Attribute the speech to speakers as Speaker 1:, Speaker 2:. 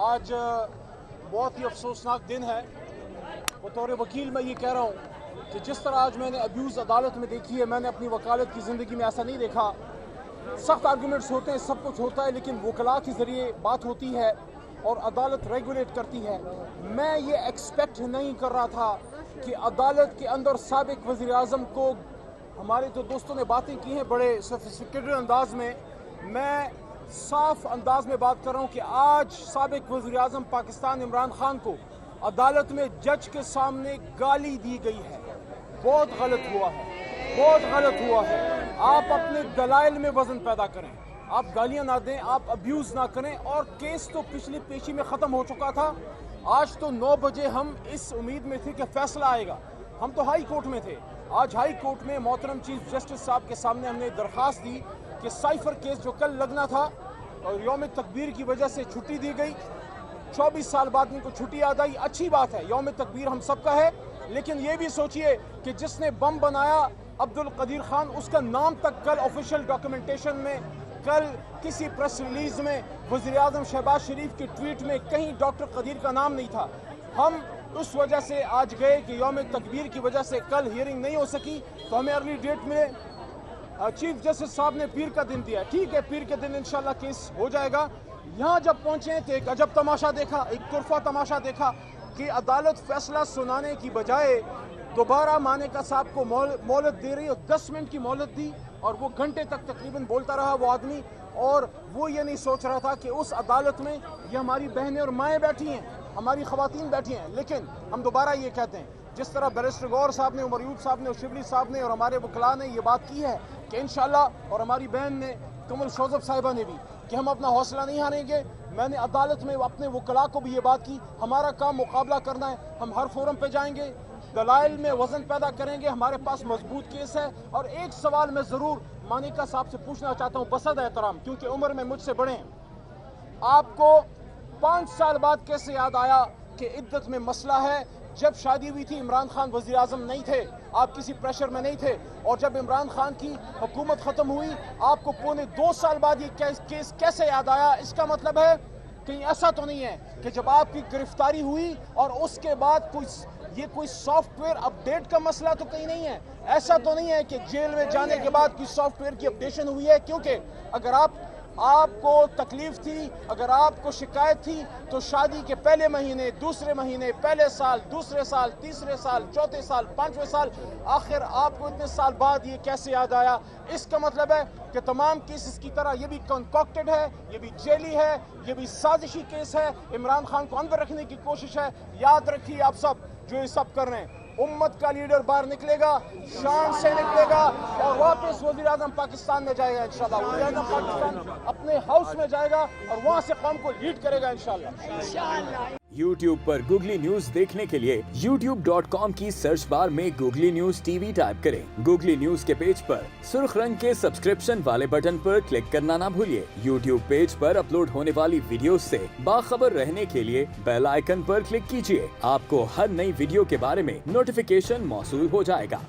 Speaker 1: आज बहुत ही अफसोसनाक दिन है। बतौर वकील मैं ये कह रहा हूँ कि जिस तरह आज मैंने अब्यूज़ अदालत में देखी है, मैंने अपनी वकालत की ज़िंदगी में ऐसा नहीं देखा। सख्त आर्गूमेंट्स होते हैं, सब कुछ होता है, लेकिन वकला के ज़रिए बात होती है और अदालत रेगुलेट करती है। मैं ये एक्सपेक्ट नहीं कर रहा था कि अदालत के अंदर साबिक वज़ीर आज़म को, हमारे तो दोस्तों ने बातें की हैं बड़े सोफिस्टिकेटेड अंदाज में, मैं साफ अंदाज में बात कर रहा हूँ कि आज साबिक वज़ीर आज़म पाकिस्तान इमरान खान को अदालत में जज के सामने गाली दी गई है। बहुत गलत हुआ है, बहुत गलत हुआ है। आप अपने दलाइल में वजन पैदा करें, आप गालियां ना दें, आप अब्यूज़ ना करें। और केस तो पिछली पेशी में ख़त्म हो चुका था। आज तो 9 बजे हम इस उम्मीद में थे कि फैसला आएगा। हम तो हाई कोर्ट में थे। आज हाई कोर्ट में मोहतरम चीफ जस्टिस साहब के सामने हमने दरख्वास्त दी कि साइफर केस जो कल लगना था और यौम तकबीर की वजह से छुट्टी दी गई। 24 साल बाद इनको छुट्टी याद आई, अच्छी बात है, यौम तकबीर हम सबका है। लेकिन ये भी सोचिए कि जिसने बम बनाया अब्दुल कदीर खान, उसका नाम तक कल ऑफिशियल डॉक्यूमेंटेशन में, कल किसी प्रेस रिलीज में, वज़ीर आज़म शहबाज शरीफ के ट्वीट में कहीं डॉक्टर कदीर का नाम नहीं था। हम उस वजह से आज गए कि यौम तकबीर की वजह से कल हियरिंग नहीं हो सकी, तो हमें अर्ली डेट में चीफ जस्टिस साहब ने पीर का दिन दिया। ठीक है, पीर के दिन इंशाल्लाह केस हो जाएगा। यहाँ जब पहुँचे तो एक अजब तमाशा देखा, एक तुरफा तमाशा देखा कि अदालत फैसला सुनाने की बजाय दोबारा मानेका साहब को मोहलत दे रही है। 10 मिनट की मोहलत दी और वो घंटे तक तकरीबन बोलता रहा वो आदमी। और वो ये नहीं सोच रहा था कि उस अदालत में ये हमारी बहनें और माएँ बैठी हैं, हमारी ख़वातीन बैठी हैं। लेकिन हम दोबारा ये कहते हैं, जिस तरह बैरिस्टर गौर साहब ने, उमर यूब साहब ने और शिबली साहब ने और हमारे वकला ने ये बात की है कि इंशाल्लाह, और हमारी बहन ने कमल शोजब साहिबा ने भी, कि हम अपना हौसला नहीं हारेंगे। मैंने अदालत में अपने वकला को भी ये बात की, हमारा काम मुकाबला करना है। हम हर फोरम पे जाएंगे, दलाइल में वजन पैदा करेंगे, हमारे पास मजबूत केस है। और एक सवाल मैं ज़रूर मानिका साहब से पूछना चाहता हूँ बसद एहतराम, क्योंकि उम्र में मुझसे बड़े हैं। आपको 5 साल बाद कैसे याद आया कि इद्दत में मसला है? जब शादी हुई थी इमरान खान वज़ीर आज़म नहीं थे, आप किसी प्रेशर में नहीं थे। और जब इमरान खान की हुकूमत ख़त्म हुई, आपको पौने 2 साल बाद ये केस कैसे याद आया? इसका मतलब है कहीं ऐसा तो नहीं है कि जब आपकी गिरफ्तारी हुई और उसके बाद कोई सॉफ्टवेयर अपडेट का मसला तो कहीं नहीं है? ऐसा तो नहीं है कि जेल में जाने के बाद कोई सॉफ्टवेयर की अपडेशन हुई है? क्योंकि अगर आपको तकलीफ थी, अगर आपको शिकायत थी, तो शादी के पहले महीने, दूसरे महीने, पहले साल, दूसरे साल, तीसरे साल, चौथे साल, 5वें साल, आखिर आपको इतने साल बाद ये कैसे याद आया? इसका मतलब है कि तमाम केसेस की तरह ये भी कंकॉक्टेड है, ये भी जेली है, ये भी साजिशी केस है, इमरान खान को अंदर रखने की कोशिश है। याद रखिए आप सब जो ये सब कर रहे हैं, उम्मत का लीडर बाहर निकलेगा, शान से निकलेगा और वापस वज़ीर आज़म पाकिस्तान में जाएगा इंशाल्लाह। वज़ीर आज़म पाकिस्तान अपने हाउस में जाएगा और वहाँ से कौम को लीड करेगा इंशाल्लाह।
Speaker 2: YouTube पर गूगली न्यूज देखने के लिए youtube.com की सर्च बार में गूगली न्यूज टीवी टाइप करें। गूगली न्यूज के पेज पर सुर्ख रंग के सब्सक्रिप्शन वाले बटन पर क्लिक करना ना भूलिए। YouTube पेज पर अपलोड होने वाली वीडियोस से बाखबर रहने के लिए बेल आइकन पर क्लिक कीजिए। आपको हर नई वीडियो के बारे में नोटिफिकेशन मौसूल हो जाएगा।